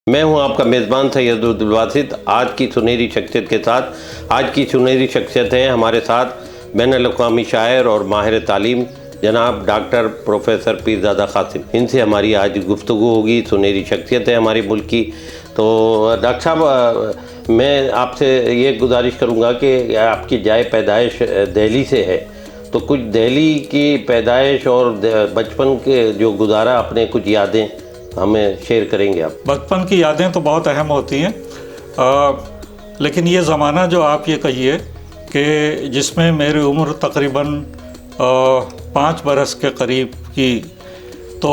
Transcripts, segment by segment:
میں ہوں آپ کا میزبان سید عبدالباسط. آج کی سنہری شخصیت کے ساتھ آج کی سنہری شخصیت ہیں ہمارے ساتھ بین الاقوامی شاعر اور ماہر تعلیم جناب ڈاکٹر پروفیسر پیرزادہ قاسم. ان سے ہماری آج گفتگو ہوگی. سنہری شخصیت ہے ہمارے ملک کی. تو ڈاکٹر صاحب میں آپ سے یہ گزارش کروں گا کہ آپ کی جائے پیدائش دہلی سے ہے، تو کچھ دہلی کی پیدائش اور بچپن کے جو گزارا اپنے کچھ یادیں ہمیں شیئر کریں گے آپ؟ بچپن کی یادیں تو بہت اہم ہوتی ہیں، لیکن یہ زمانہ جو آپ یہ کہیے کہ جس میں میری عمر تقریباً 5 برس کے قریب کی، تو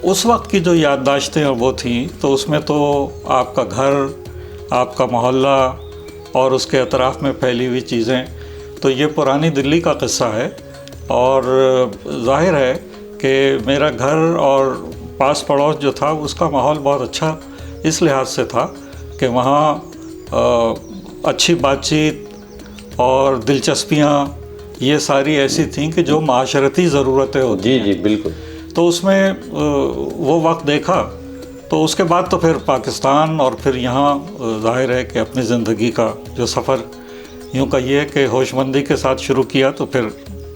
اس وقت کی جو یادداشتیں وہ تھیں تو اس میں تو آپ کا گھر، آپ کا محلہ اور اس کے اطراف میں پھیلی ہوئی چیزیں، تو یہ پرانی دلی کا قصہ ہے. اور ظاہر ہے کہ میرا گھر اور پاس پڑوس جو تھا اس کا ماحول بہت اچھا اس لحاظ سے تھا کہ وہاں اچھی بات چیت اور دلچسپیاں یہ ساری ایسی تھیں کہ جو معاشرتی ضرورتیں ہوتی ہیں. جی بالکل. تو اس میں وہ وقت دیکھا، تو اس کے بعد تو پھر پاکستان اور پھر یہاں ظاہر ہے کہ اپنی زندگی کا جو سفر یوں کہیے کہ ہوش مندی کے ساتھ شروع کیا تو پھر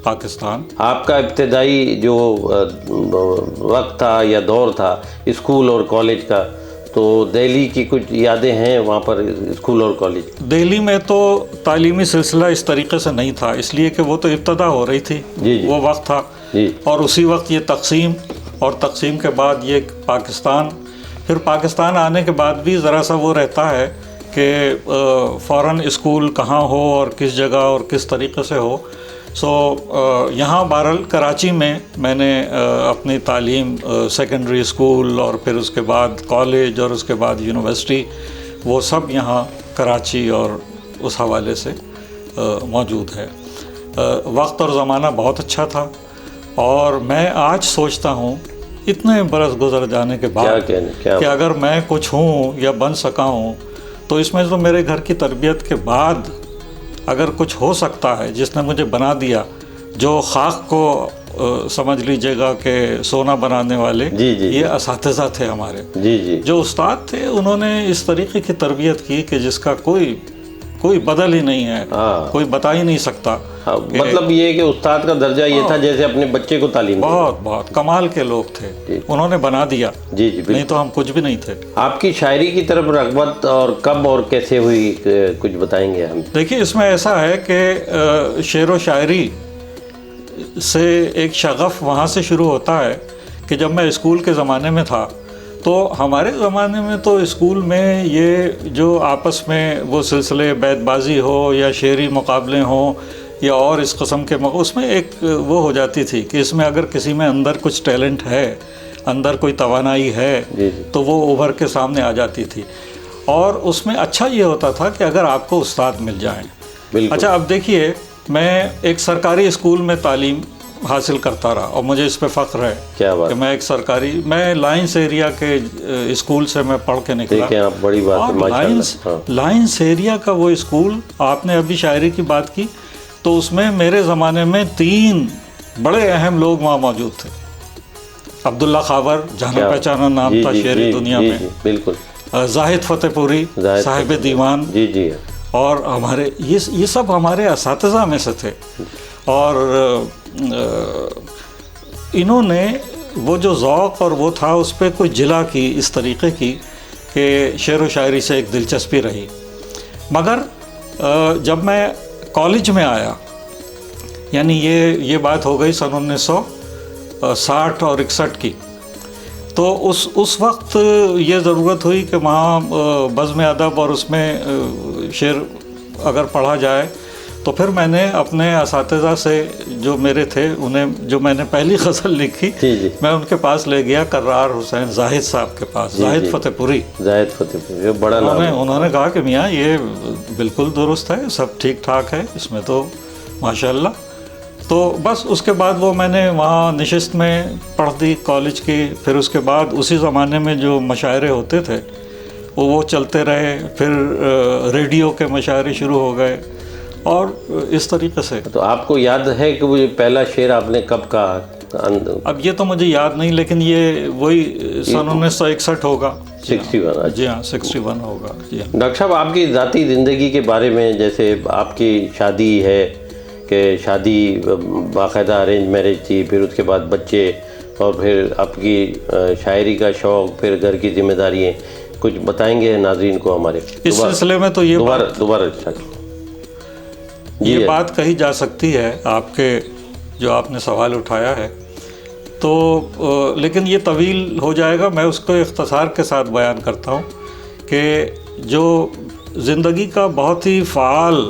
پاکستان. آپ کا ابتدائی جو وقت تھا یا دور تھا اسکول اور کالج کا، تو دہلی کی کچھ یادیں ہیں وہاں پر اسکول اور کالج؟ دہلی میں تو تعلیمی سلسلہ اس طریقے سے نہیں تھا، اس لیے کہ وہ تو ابتدا ہو رہی تھی. وہ وقت تھا اور اسی وقت یہ تقسیم، اور تقسیم کے بعد یہ پاکستان. پھر پاکستان آنے کے بعد بھی ذرا سا وہ رہتا ہے کہ فوراً اسکول کہاں ہو اور کس جگہ اور کس طریقے سے ہو. یہاں بہرحال کراچی میں نے اپنی تعلیم سیکنڈری اسکول اور پھر اس کے بعد کالج اور اس کے بعد یونیورسٹی، وہ سب یہاں کراچی اور اس حوالے سے موجود ہے. وقت اور زمانہ بہت اچھا تھا، اور میں آج سوچتا ہوں اتنے برس گزر جانے کے بعد کہ اگر میں کچھ ہوں یا بن سکا ہوں تو اس میں تو میرے گھر کی تربیت کے بعد اگر کچھ ہو سکتا ہے جس نے مجھے بنا دیا، جو خاک کو سمجھ لیجیے گا کہ سونا بنانے والے یہ اساتذہ تھے ہمارے. جو استاد تھے انہوں نے اس طریقے کی تربیت کی کہ جس کا کوئی بدل ہی نہیں ہے، کوئی بتا ہی نہیں سکتا. مطلب یہ کہ استاد کا درجہ یہ تھا جیسے اپنے بچے کو تعلیم. بہت کمال کے لوگ تھے، انہوں نے بنا دیا. نہیں تو ہم کچھ بھی نہیں تھے. آپ کی شاعری کی طرف رغبت اور کب اور کیسے ہوئی، کچھ بتائیں گے ہم؟ دیکھیے اس میں ایسا ہے کہ شعر و شاعری سے ایک شغف وہاں سے شروع ہوتا ہے کہ جب میں اسکول کے زمانے میں تھا تو ہمارے زمانے میں تو اسکول میں یہ جو آپس میں وہ سلسلے بیت بازی ہو یا شعری مقابلے ہوں یا اور اس قسم کے اس میں ایک وہ ہو جاتی تھی کہ اس میں اگر کسی میں اندر کچھ ٹیلنٹ ہے، اندر کوئی توانائی ہے تو وہ ابھر کے سامنے آ جاتی تھی. اور اس میں اچھا یہ ہوتا تھا کہ اگر آپ کو استاد مل جائیں. اچھا اب دیکھیے میں ایک سرکاری اسکول میں تعلیم حاصل کرتا رہا اور مجھے اس پہ فخر ہے کہ میں ایک میں لائنس ایریا کے اسکول سے میں پڑھ کے نکلا. بڑی بات. لائنس ایریا کا وہ اسکول، آپ نے ابھی شاعری کی بات کی، تو اس میں میرے زمانے میں 3 بڑے اہم لوگ وہاں موجود تھے. عبداللہ خاور، جانا پہچانا نام تھا شعری دنیا میں. بالکل. زاہد فتح پوری صاحب دیوان، اور ہمارے یہ سب ہمارے اساتذہ میں سے تھے. اور انہوں نے وہ جو ذوق اور وہ تھا اس پہ کوئی جلا کی اس طریقے کی کہ شعر و شاعری سے ایک دلچسپی رہی. مگر جب میں کالج میں آیا، یعنی یہ بات ہو گئی سن 1960 اور 61 کی، تو اس وقت یہ ضرورت ہوئی کہ وہاں بزم ادب اور اس میں شعر اگر پڑھا جائے تو پھر میں نے اپنے اساتذہ سے جو میرے تھے انہیں، جو میں نے پہلی غزل لکھی میں ان کے پاس لے گیا، کرار حسین زاہد صاحب کے پاس. زاہد فتح پوری بڑا نام ہے. انہوں نے کہا کہ میاں یہ بالکل درست ہے، سب ٹھیک ٹھاک ہے اس میں تو ماشاء اللہ. تو بس اس کے بعد وہ میں نے وہاں نشست میں پڑھ دی کالج کی. پھر اس کے بعد اسی زمانے میں جو مشاعرے ہوتے تھے وہ چلتے رہے. پھر ریڈیو کے مشاعرے شروع ہو گئے اور اس طریقے سے. تو آپ کو یاد ہے کہ وہ پہلا شعر آپ نے کب کہا؟ اب یہ تو مجھے یاد نہیں، لیکن یہ وہی سن 1961 ہوگا. 61. جی ہاں 61 ہوگا. جی ہاں. ڈاکٹر صاحب آپ کی ذاتی زندگی کے بارے میں، جیسے آپ کی شادی ہے کہ شادی باقاعدہ ارینج میرج تھی، پھر اس کے بعد بچے، اور پھر آپ کی شاعری کا شوق، پھر گھر کی ذمہ داریاں، کچھ بتائیں گے ناظرین کو ہمارے اس سلسلے میں؟ تو یہ دوبارہ یہ بات کہی جا سکتی ہے آپ کے جو آپ نے سوال اٹھایا ہے، تو لیکن یہ طویل ہو جائے گا. میں اس کو اختصار کے ساتھ بیان کرتا ہوں کہ جو زندگی کا بہت ہی فعال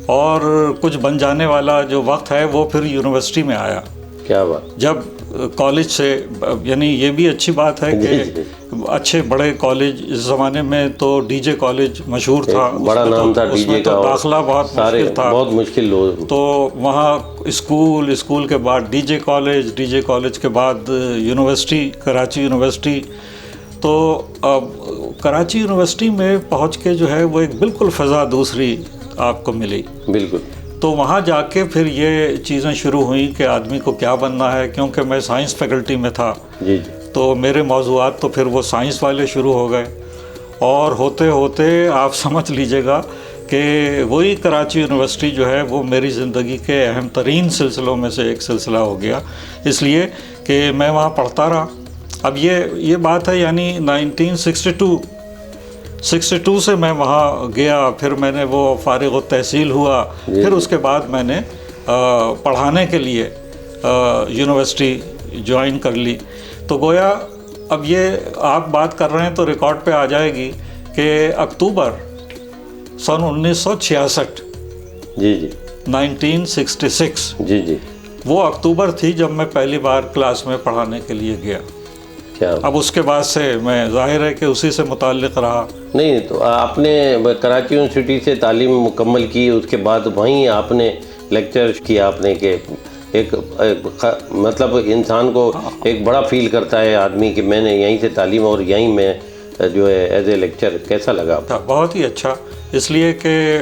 اور کچھ بن جانے والا جو وقت ہے وہ پھر یونیورسٹی میں آیا. کیا بات! جب کالج سے، یعنی یہ بھی اچھی بات ہے کہ اچھے بڑے کالج، اس زمانے میں تو ڈی جے کالج مشہور تھا، بڑا نام تھا ڈی جے کا، داخلہ بہت مشکل تھا، بہت مشکل ہو. تو وہاں اسکول کے بعد ڈی جے کالج کے بعد یونیورسٹی، کراچی یونیورسٹی. تو اب کراچی یونیورسٹی میں پہنچ کے جو ہے وہ ایک بالکل فضا دوسری آپ کو ملی. بالکل. تو وہاں جا کے پھر یہ چیزیں شروع ہوئیں کہ آدمی کو کیا بننا ہے، کیونکہ میں سائنس فیکلٹی میں تھا. جی. تو میرے موضوعات تو پھر وہ سائنس والے شروع ہو گئے، اور ہوتے ہوتے آپ سمجھ لیجئے گا کہ وہی کراچی یونیورسٹی جو ہے وہ میری زندگی کے اہم ترین سلسلوں میں سے ایک سلسلہ ہو گیا، اس لیے کہ میں وہاں پڑھتا رہا. اب یہ بات ہے یعنی 1962 سے میں وہاں گیا، پھر میں نے وہ فارغ التحصیل ہوا، پھر اس کے بعد میں نے پڑھانے کے لیے یونیورسٹی جوائن کر لی. تو گویا اب یہ آپ بات کر رہے ہیں تو ریکارڈ پہ آ جائے گی کہ اکتوبر سن 1966، جی 1966، جی وہ اکتوبر تھی جب میں پہلی بار کلاس میں پڑھانے کے لیے گیا. اب اس کے بعد سے میں ظاہر ہے کہ اسی سے متعلق رہا. نہیں، تو آپ نے کراچی یونیورسٹی سے تعلیم مکمل کی، اس کے بعد وہیں آپ نے لیکچر کیا آپ نے، کہ ایک مطلب انسان کو ایک بڑا فیل کرتا ہے آدمی کہ میں نے یہیں سے تعلیم، اور یہیں میں جو ہے ایز اے لیکچر. کیسا لگا آپ؟ بہت ہی اچھا، اس لیے کہ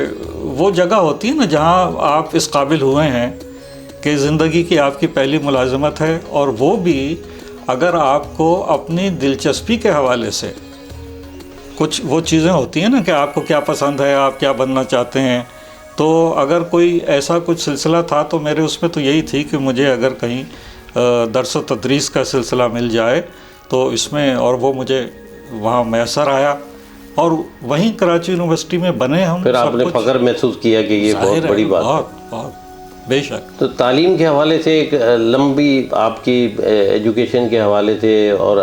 وہ جگہ ہوتی ہے نا جہاں آپ اس قابل ہوئے ہیں کہ زندگی کی آپ کی پہلی ملازمت ہے، اور وہ بھی اگر آپ کو اپنی دلچسپی کے حوالے سے کچھ وہ چیزیں ہوتی ہیں نا کہ آپ کو کیا پسند ہے، آپ کیا بننا چاہتے ہیں. تو اگر کوئی ایسا کچھ سلسلہ تھا تو میرے اس میں تو یہی تھی کہ مجھے اگر کہیں درس و تدریس کا سلسلہ مل جائے تو اس میں، اور وہ مجھے وہاں میسر آیا، اور وہیں کراچی یونیورسٹی میں بنے ہم. پھر آپ نے فخر محسوس کیا کہ یہ بہت بڑی بات ہے. بہت بے شک. تو تعلیم کے حوالے سے ایک لمبی آپ کی ایجوکیشن کے حوالے سے اور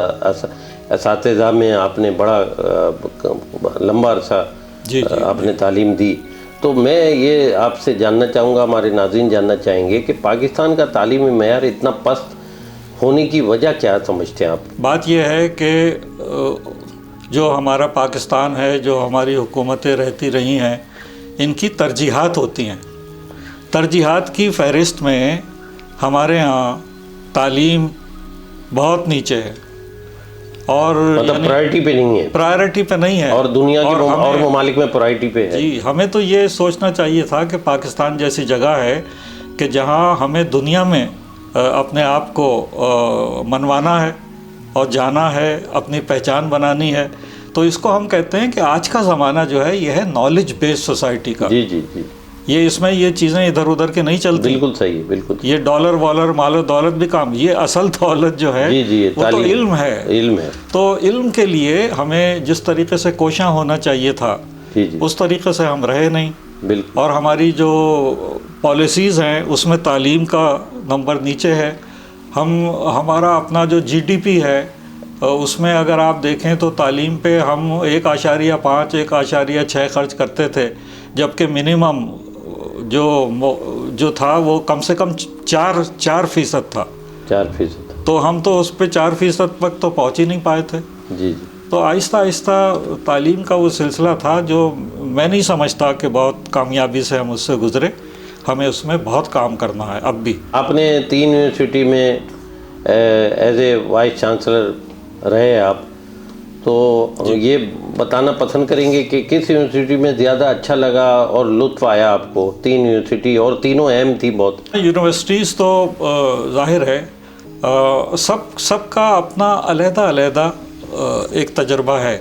اساتذہ میں آپ نے بڑا لمبا عرصہ آپ نے تعلیم دی. تو میں یہ آپ سے جاننا چاہوں گا، ہمارے ناظرین جاننا چاہیں گے کہ پاکستان کا تعلیمی معیار اتنا پست ہونے کی وجہ کیا سمجھتے ہیں آپ؟ بات یہ ہے کہ جو ہمارا پاکستان ہے، جو ہماری حکومتیں رہتی رہی ہیں، ان کی ترجیحات ہوتی ہیں. ترجیحات کی فہرست میں ہمارے ہاں تعلیم بہت نیچے ہے، اور پرائرٹی پہ نہیں ہے. پرائرٹی پہ نہیں ہے، اور دنیا کے اور ممالک میں پرائرٹی پہ ہے. جی، ہمیں تو یہ سوچنا چاہیے تھا کہ پاکستان جیسی جگہ ہے کہ جہاں ہمیں دنیا میں اپنے آپ کو منوانا ہے اور جانا ہے، اپنی پہچان بنانی ہے. تو اس کو ہم کہتے ہیں کہ آج کا زمانہ جو ہے یہ ہے نالج بیس سوسائٹی کا. جی. یہ اس میں یہ چیزیں ادھر ادھر کے نہیں چلتی. بالکل صحیح، بالکل. یہ ڈالر والر مال و دولت بھی کام، یہ اصل دولت جو ہے وہ تو علم ہے. تو علم کے لیے ہمیں جس طریقے سے کوشاں ہونا چاہیے تھا اس طریقے سے ہم رہے نہیں. بالکل. اور ہماری جو پالیسیز ہیں اس میں تعلیم کا نمبر نیچے ہے. ہمارا اپنا جو GDP ہے اس میں اگر آپ دیکھیں تو تعلیم پہ ہم 1.5 1.6 خرچ کرتے تھے، جبکہ منیمم جو تھا وہ کم سے کم 4% تھا. 4%. تو ہم تو اس پہ 4% تک تو پہنچ ہی نہیں پائے تھے. جی. تو آہستہ آہستہ تعلیم کا وہ سلسلہ تھا جو میں نہیں سمجھتا کہ بہت کامیابی سے ہم اس سے گزرے. ہمیں اس میں بہت کام کرنا ہے اب بھی. آپ نے 3 یونیورسٹی میں ایز اے وائس چانسلر رہے آپ، تو یہ بتانا پسند کریں گے کہ کس یونیورسٹی میں زیادہ اچھا لگا اور لطف آیا آپ کو؟ 3 یونیورسٹی اور تینوں اہم تھی بہت. یونیورسٹیز تو ظاہر ہے سب کا اپنا علیحدہ ایک تجربہ ہے.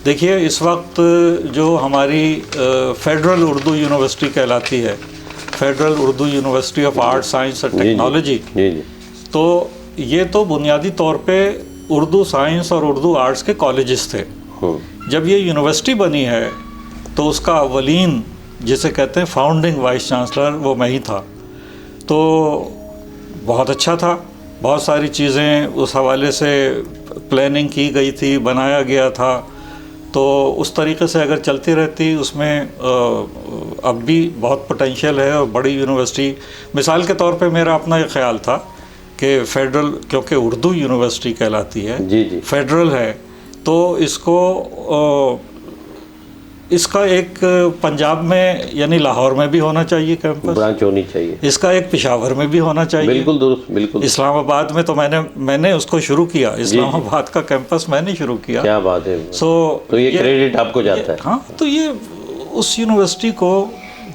دیکھیے اس وقت جو ہماری فیڈرل اردو یونیورسٹی کہلاتی ہے، federal Urdu university of art science and technology, تو یہ تو بنیادی طور پہ اردو سائنس اور اردو آرٹس کے کالجز تھے. جب یہ یونیورسٹی بنی ہے تو اس کا اولین جسے کہتے ہیں فاؤنڈنگ وائس چانسلر وہ میں ہی تھا. تو بہت اچھا تھا، بہت ساری چیزیں اس حوالے سے پلاننگ کی گئی تھی، بنایا گیا تھا. تو اس طریقے سے اگر چلتی رہتی اس میں اب بھی بہت پوٹینشیل ہے. اور بڑی یونیورسٹی، مثال کے طور پہ میرا اپنا ایک خیال تھا کہ فیڈرل، کیونکہ اردو یونیورسٹی کہلاتی ہے، فیڈرل ہے، تو اس کا ایک پنجاب میں یعنی لاہور میں بھی ہونا چاہیے کیمپس، برانچ ہونی چاہیے. اس کا ایک پشاور میں بھی ہونا چاہیے. بالکل درست، بالکل. اسلام آباد میں تو میں نے اس کو شروع کیا، اسلام آباد کا کیمپس میں نے شروع کیا. کیا بات ہے. تو یہ کریڈٹ آپ کو جاتا ہے. ہاں، تو یہ اس یونیورسٹی کو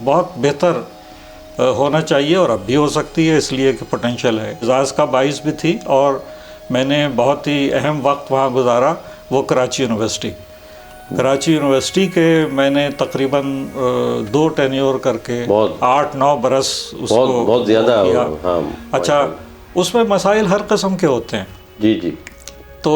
بہت بہتر ہونا چاہیے، اور اب بھی ہو سکتی ہے، اس لیے کہ پوٹینشیل ہے. اعزاز کا باعث بھی تھی، اور میں نے بہت ہی اہم وقت وہاں گزارا، وہ کراچی یونیورسٹی. کراچی یونیورسٹی کے میں نے تقریباً 2 ٹینیور کر کے 8-9 برس اس کو بہت زیادہ کیا. ہاں. اچھا، اس میں مسائل ہر قسم کے ہوتے ہیں. جی. تو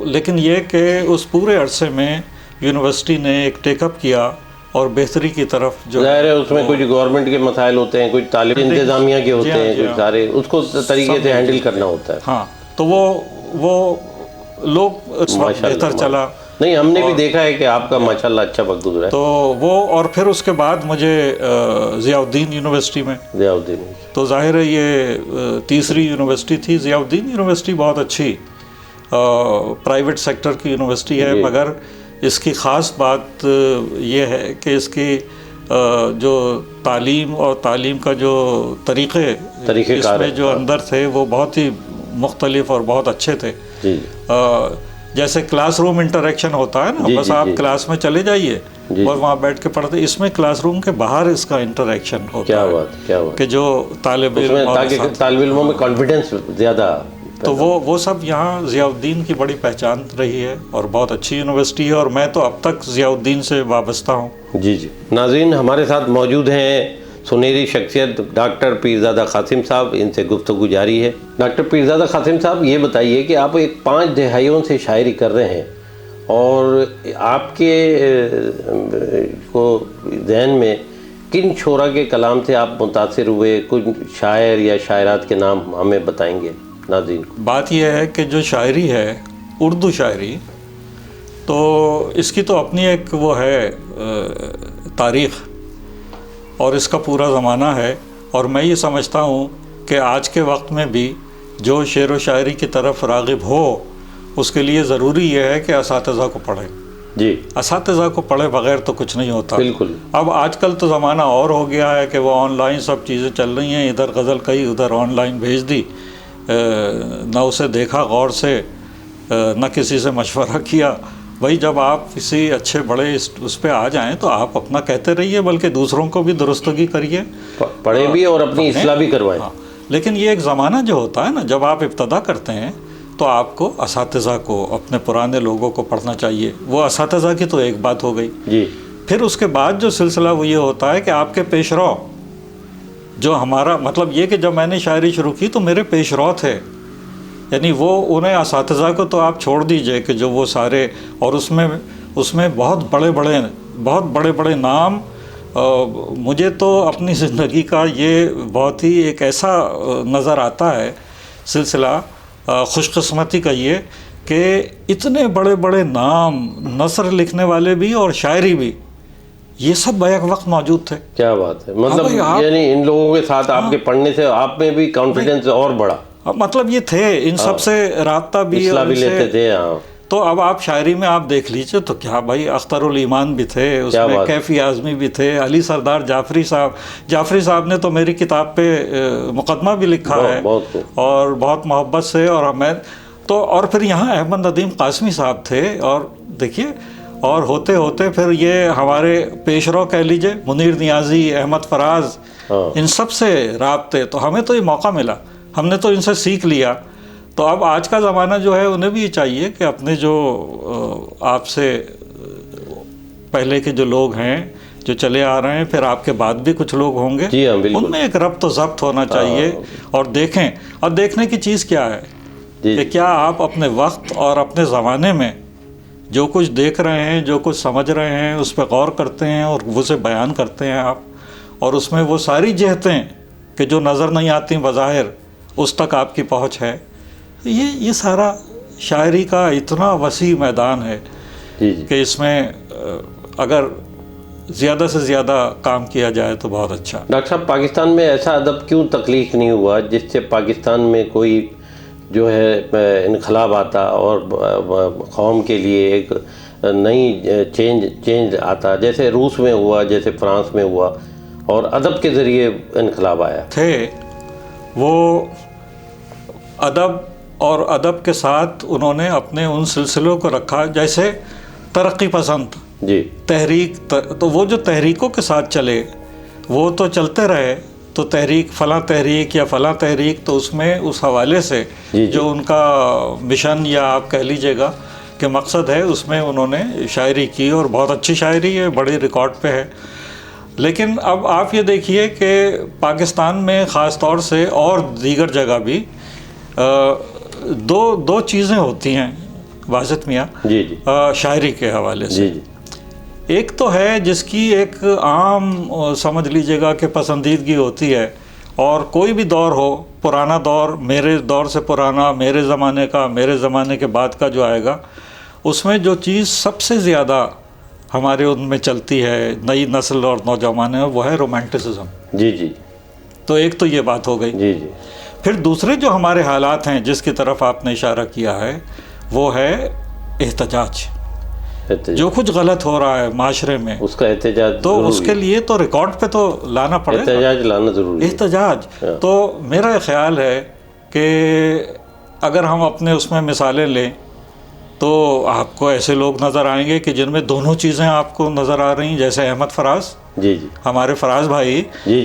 لیکن یہ کہ اس پورے عرصے میں یونیورسٹی نے ایک ٹیک اپ کیا اور بہتری کی طرف جو ظاہر ہے اس میں کچھ گورنمنٹ کے مسائل ہوتے ہیں، کچھ طالب انتظامیہ کے ہوتے ہیں، کچھ سارے اس کو طریقے سے ہینڈل کرنا ہوتا ہے. ہاں، تو وہ لوگ بہتر چلا. نہیں، ہم نے بھی دیکھا ہے کہ آپ کا ماشاءاللہ اچھا وقت گزرا ہے. تو وہ، اور پھر اس کے بعد مجھے ضیاء الدین یونیورسٹی میں، تو ظاہر ہے یہ تیسری یونیورسٹی تھی. ضیاء الدین یونیورسٹی بہت اچھی پرائیویٹ سیکٹر کی یونیورسٹی ہے، مگر اس کی خاص بات یہ ہے کہ اس کی جو تعلیم اور تعلیم کا جو طریقے اس میں جو اندر تھے وہ بہت ہی مختلف اور بہت اچھے تھے. جیسے کلاس روم انٹریکشن ہوتا ہے نا، بس آپ کلاس میں چلے جائیے اور وہاں بیٹھ کے پڑھتے، اس میں کلاس روم کے باہر اس کا انٹریکشن ہوتا ہے کہ جو طالب علم، تاکہ طالب علموں میں کانفیڈنس زیادہ. تو وہ سب یہاں ضیاء الدین کی بڑی پہچان رہی ہے، اور بہت اچھی یونیورسٹی ہے، اور میں تو اب تک ضیاء الدین سے وابستہ ہوں. جی. ناظرین، ہمارے ساتھ موجود ہیں سنہری شخصیت ڈاکٹر پیرزادہ قاسم صاحب، ان سے گفتگو جاری ہے. ڈاکٹر پیرزادہ قاسم صاحب، یہ بتائیے کہ آپ 5 دہائیوں سے شاعری کر رہے ہیں، اور آپ کے کو ذہن میں کن شعراء کے کلام سے آپ متاثر ہوئے؟ کچھ شاعر یا شاعرات کے نام ہمیں بتائیں گے ناظرین. بات یہ ہے کہ جو شاعری ہے، اردو شاعری، تو اس کی تو اپنی ایک وہ ہے تاریخ، اور اس کا پورا زمانہ ہے. اور میں یہ سمجھتا ہوں کہ آج کے وقت میں بھی جو شعر و شاعری کی طرف راغب ہو، اس کے لیے ضروری یہ ہے کہ اساتذہ کو پڑھے. جی. اساتذہ کو پڑھے بغیر تو کچھ نہیں ہوتا. بالکل. اب آج کل تو زمانہ اور ہو گیا ہے کہ وہ آن لائن سب چیزیں چل رہی ہیں، ادھر غزل کہی ادھر آن لائن بھیج دی، نہ اسے دیکھا غور سے، نہ کسی سے مشورہ کیا. بھائی جب آپ کسی اچھے بڑے اس پہ آ جائیں تو آپ اپنا کہتے رہیے، بلکہ دوسروں کو بھی درستگی کریے، پڑھیں بھی اور اپنی اصلاح بھی کروائیں. لیکن یہ ایک زمانہ جو ہوتا ہے نا، جب آپ ابتدا کرتے ہیں تو آپ کو اساتذہ کو، اپنے پرانے لوگوں کو پڑھنا چاہیے. وہ اساتذہ کی تو ایک بات ہو گئی. جی. پھر اس کے بعد جو سلسلہ وہ یہ ہوتا ہے کہ آپ کے پیش رو، جو ہمارا مطلب یہ کہ جب میں نے شاعری شروع کی تو میرے پیش رو تھے، یعنی وہ انہیں اساتذہ کو تو آپ چھوڑ دیجئے کہ جو وہ سارے، اور اس میں بہت بڑے بڑے نام. مجھے تو اپنی زندگی کا یہ بہت ہی ایک ایسا نظر آتا ہے سلسلہ، خوش قسمتی کا یہ کہ اتنے بڑے بڑے نام، نثر لکھنے والے بھی اور شاعری بھی، یہ سب بیک وقت موجود تھے. کیا بات ہے. مطلب یعنی ان لوگوں کے ساتھ آپ کے پڑھنے سے آپ میں بھی کانفیڈنس اور بڑھا. مطلب یہ تھے، ان سب سے رابطہ بھی لیتے تھے. تو اب آپ شاعری میں آپ دیکھ لیجئے تو کیا بھائی، اختر الایمان بھی تھے اس میں، کیفی اعظمی بھی تھے، علی سردار جعفری صاحب نے تو میری کتاب پہ مقدمہ بھی لکھا ہے، اور بہت محبت سے. اور میں تو، اور پھر یہاں احمد ندیم قاسمی صاحب تھے، اور دیکھیے، اور ہوتے ہوتے پھر یہ ہمارے پیش رو کہہ لیجئے، منیر نیازی، احمد فراز، ان سب سے رابطے. تو ہمیں تو یہ موقع ملا، ہم نے تو ان سے سیکھ لیا. تو اب آج کا زمانہ جو ہے انہیں بھی یہ چاہیے کہ اپنے جو آپ سے پہلے کے جو لوگ ہیں جو چلے آ رہے ہیں، پھر آپ کے بعد بھی کچھ لوگ ہوں گے، جی ہاں بالکل، ان میں ایک ربط و ضبط ہونا چاہیے، اور دیکھیں، اور دیکھنے کی چیز کیا ہے کہ کیا آپ اپنے وقت اور اپنے زمانے میں جو کچھ دیکھ رہے ہیں، جو کچھ سمجھ رہے ہیں، اس پہ غور کرتے ہیں اور اسے بیان کرتے ہیں آپ، اور اس میں وہ ساری جہتیں کہ جو نظر نہیں آتی بظاہر اس تک آپ کی پہنچ ہے. یہ سارا شاعری کا اتنا وسیع میدان ہے کہ اس میں اگر زیادہ سے زیادہ کام کیا جائے تو بہت اچھا. ڈاکٹر صاحب، پاکستان میں ایسا ادب کیوں تخلیق نہیں ہوا جس سے پاکستان میں کوئی جو ہے انقلاب آتا اور قوم کے لیے ایک نئی چینج آتا، جیسے روس میں ہوا، جیسے فرانس میں ہوا، اور ادب کے ذریعے انقلاب آیا؟ تھے وہ ادب، اور ادب کے ساتھ انہوں نے اپنے ان سلسلوں کو رکھا جیسے ترقی پسند جی تحریک، تو وہ جو تحریکوں کے ساتھ چلے وہ تو چلتے رہے، تو تحریک فلاں تحریک یا فلاں تحریک، تو اس میں اس حوالے سے جو ان کا مشن یا آپ کہہ لیجئے گا کہ مقصد ہے، اس میں انہوں نے شاعری کی، اور بہت اچھی شاعری ہے، بڑی ریکارڈ پہ ہے. لیکن اب آپ یہ دیکھیے کہ پاکستان میں خاص طور سے اور دیگر جگہ بھی دو چیزیں ہوتی ہیں باسط میاں شاعری کے حوالے سے. ایک تو ہے جس کی ایک عام سمجھ لیجئے گا کہ پسندیدگی ہوتی ہے، اور کوئی بھی دور ہو، پرانا دور، میرے دور سے پرانا، میرے زمانے کا، میرے زمانے کے بعد کا جو آئے گا، اس میں جو چیز سب سے زیادہ ہمارے ان میں چلتی ہے نئی نسل اور نوجوان میں، وہ ہے رومانٹسزم. جی تو ایک تو یہ بات ہو گئی. پھر دوسرے جو ہمارے حالات ہیں جس کی طرف آپ نے اشارہ کیا ہے، وہ ہے احتجاج. جو کچھ غلط ہو رہا ہے معاشرے میں، اس کا احتجاج، تو اس کے لیے تو ریکارڈ پہ تو لانا پڑے گا، احتجاج لانا ضروری ہے. احتجاج تو میرا خیال ہے کہ اگر ہم اپنے اس میں مثالیں لیں تو آپ کو ایسے لوگ نظر آئیں گے کہ جن میں دونوں چیزیں آپ کو نظر آ رہی ہیں، جیسے احمد فراز، ہمارے فراز بھائی،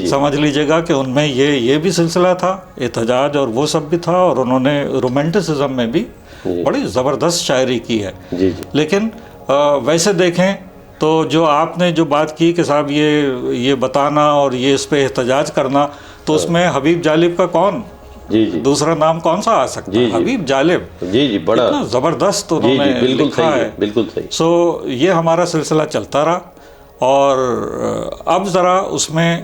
سمجھ لیجئے گا کہ ان میں یہ بھی سلسلہ تھا، احتجاج اور وہ سب بھی تھا، اور انہوں نے رومانٹسزم میں بھی بڑی زبردست شاعری کی ہے. لیکن ویسے دیکھیں تو جو آپ نے جو بات کی کہ صاحب یہ بتانا اور یہ اس پہ احتجاج کرنا، تو اس میں حبیب جالب کا کون دوسرا نام کون سا آ سکتا ہے؟ حبیب جالب، بڑا زبردست انہوں نے لکھا ہے. بالکل صحیح. سو یہ ہمارا سلسلہ چلتا رہا، اور اب ذرا اس میں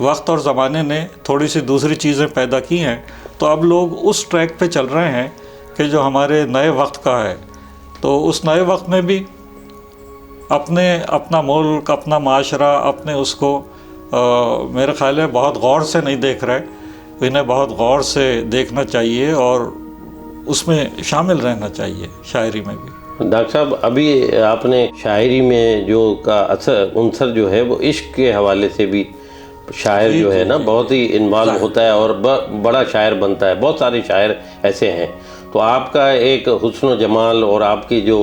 وقت اور زمانے نے تھوڑی سی دوسری چیزیں پیدا کی ہیں، تو اب لوگ اس ٹریک پہ چل رہے ہیں کہ جو ہمارے نئے وقت کا ہے. تو اس نئے وقت میں بھی اپنا ملک، اپنا معاشرہ، اپنے اس کو میرے خیال ہے بہت غور سے نہیں دیکھ رہے. انہیں بہت غور سے دیکھنا چاہیے اور اس میں شامل رہنا چاہیے شاعری میں بھی. ڈاکٹر صاحب، ابھی آپ نے شاعری میں جو کا عنصر جو ہے وہ عشق کے حوالے سے بھی شاعر جو ہے نا بہت ہی انوالو ہوتا ہے اور بڑا شاعر بنتا ہے. بہت سارے شاعر ایسے ہیں. تو آپ کا ایک حسن و جمال اور آپ کی جو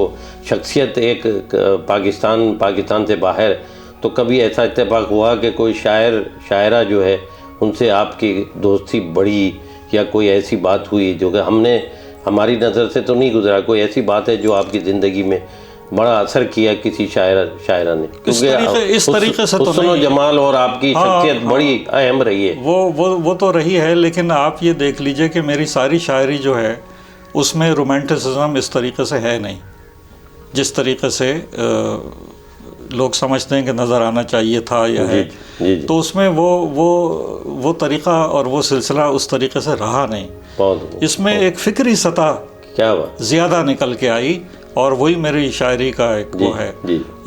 شخصیت ایک پاکستان سے باہر، تو کبھی ایسا اتفاق ہوا کہ کوئی شاعرہ جو ہے ان سے آپ کی دوستی بڑھی، یا کوئی ایسی بات ہوئی جو کہ ہماری نظر سے تو نہیں گزرا، کوئی ایسی بات ہے جو آپ کی زندگی میں بڑا اثر کیا کسی شاعرہ نے؟ اس طریقے سے حسن و جمال اور آپ کی شخصیت بڑی اہم رہی ہے. وہ تو رہی ہے، لیکن آپ یہ دیکھ لیجئے کہ میری ساری شاعری جو ہے اس میں رومانٹسزم اس طریقے سے ہے نہیں جس طریقے سے لوگ سمجھتے ہیں کہ نظر آنا چاہیے تھا یا ہے. تو اس میں وہ طریقہ اور وہ سلسلہ اس طریقے سے رہا نہیں. اس میں ایک فکری سطح زیادہ نکل کے آئی، اور وہی میری شاعری کا ایک وہ ہے.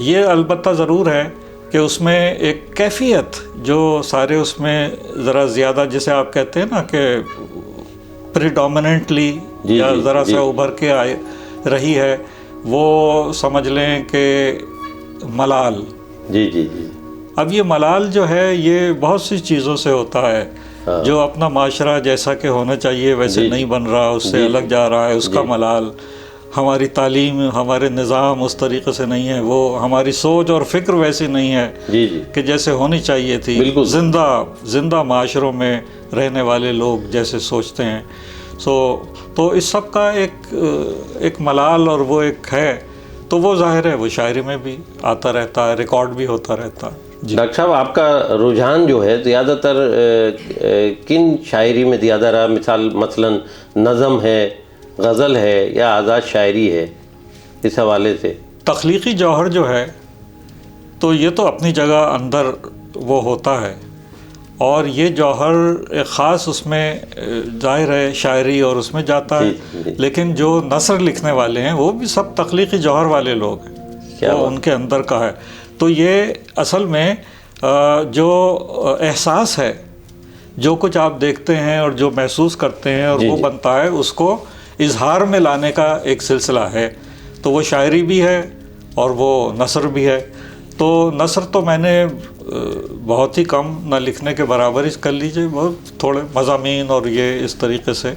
یہ البتہ ضرور ہے کہ اس میں ایک کیفیت جو سارے اس میں ذرا زیادہ، جسے آپ کہتے ہیں نا کہ پریڈومیننٹلی یا ذرا سا ابھر کے رہی ہے، وہ سمجھ لیں کہ ملال. اب یہ ملال جو ہے یہ بہت سی چیزوں سے ہوتا ہے. جو اپنا معاشرہ جیسا کہ ہونا چاہیے ویسے نہیں بن رہا، اس سے الگ جا رہا ہے، اس کا ملال. ہماری تعلیم، ہمارے نظام اس طریقے سے نہیں ہے، وہ ہماری سوچ اور فکر ویسی نہیں ہے کہ جیسے ہونی چاہیے تھی. زندہ معاشروں میں رہنے والے لوگ جیسے سوچتے ہیں. تو اس سب کا ایک ملال اور وہ ایک ہے، تو وہ ظاہر ہے وہ شاعری میں بھی آتا رہتا ہے، ریکارڈ بھی ہوتا رہتا ہے۔ جی ڈاکٹر صاحب، آپ کا رجحان جو ہے زیادہ تر کن شاعری میں زیادہ رہا؟ مثلاً نظم ہے، غزل ہے، یا آزاد شاعری ہے؟ اس حوالے سے تخلیقی جوہر جو ہے تو یہ تو اپنی جگہ اندر وہ ہوتا ہے، اور یہ جوہر ایک خاص اس میں ظاہر ہے شاعری اور اس میں جاتا ہے، لیکن جو نثر لکھنے والے ہیں وہ بھی سب تخلیقی جوہر والے لوگ ہیں، وہ ان کے اندر کا ہے۔ تو یہ اصل میں جو احساس ہے، جو کچھ آپ دیکھتے ہیں اور جو محسوس کرتے ہیں اور وہ بنتا ہے، اس کو اظہار میں لانے کا ایک سلسلہ ہے، تو وہ شاعری بھی ہے اور وہ نثر بھی ہے۔ تو نثر تو میں نے بہت ہی کم، نہ لکھنے کے برابر ہی کر لیجئے، بہت تھوڑے مضامین اور یہ اس طریقے سے،